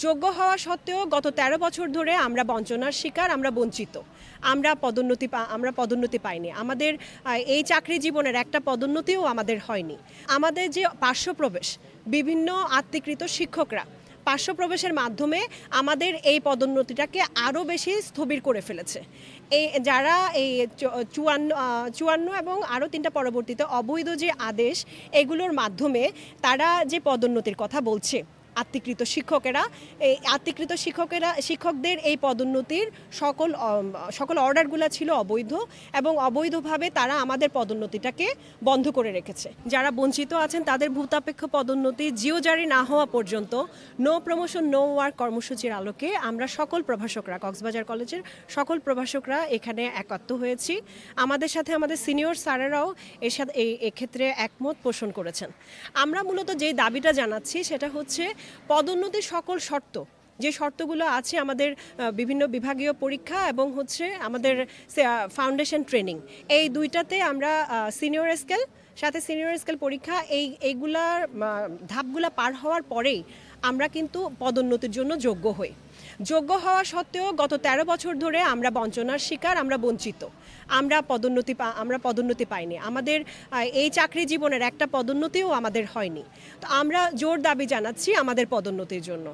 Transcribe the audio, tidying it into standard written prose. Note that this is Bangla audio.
যোগ্য হওয়া সত্ত্বেও গত ১৩ বছর ধরে আমরা বঞ্চনার শিকার, আমরা বঞ্চিত। আমরা পদোন্নতি পাইনি। আমাদের এই চাকরি জীবনের একটা পদোন্নতিও আমাদের হয়নি। আমাদের যে পার্শ্বপ্রবেশ, বিভিন্ন আত্মীকৃত শিক্ষকরা পার্শ্বপ্রবেশের মাধ্যমে আমাদের এই পদোন্নতিটাকে আরও বেশি স্থবির করে ফেলেছে। যারা এই ৫৪ এবং আরও ৩টা পরবর্তীতে অবৈধ যে আদেশ, এগুলোর মাধ্যমে তারা যে পদোন্নতির কথা বলছে, শিক্ষকদের এই পদোন্নতির সকল অর্ডারগুলো ছিল অবৈধ এবং অবৈধভাবে তারা আমাদের পদোন্নতিটাকে বন্ধ করে রেখেছে। যারা বঞ্চিত আছেন তাদের ভূতাপেক্ষ পদোন্নতি জিও জারি না হওয়া পর্যন্ত নো প্রমোশন নো ওয়ার্ক কর্মসূচির আলোকে আমরা সকল প্রভাষকরা, কক্সবাজার কলেজের সকল প্রভাষকরা এখানে একাত্ম হয়েছি। আমাদের সাথে আমাদের সিনিয়র স্যারেরাও এক্ষেত্রে একমত পোষণ করেছেন। আমরা মূলত যে দাবিটা জানাচ্ছি সেটা হচ্ছে পদোন্নতির সকল শর্ত, যে শর্তগুলো আছে আমাদের বিভিন্ন বিভাগীয় পরীক্ষা এবং হচ্ছে আমাদের ফাউন্ডেশন ট্রেনিং, এই দুইটাতে আমরা সিনিয়র স্কেল পরীক্ষা এইগুলার ধাপগুলা পার হওয়ার পরেই আমরা কিন্তু পদোন্নতির জন্য যোগ্য হওয়া সত্ত্বেও গত ১৩ বছর ধরে আমরা বঞ্চনার শিকার, আমরা বঞ্চিত। আমরা পদোন্নতি পাইনি। আমাদের এই চাকরি জীবনের একটা পদোন্নতিও আমাদের হয়নি। তো আমরা জোর দাবি জানাচ্ছি আমাদের পদোন্নতির জন্য।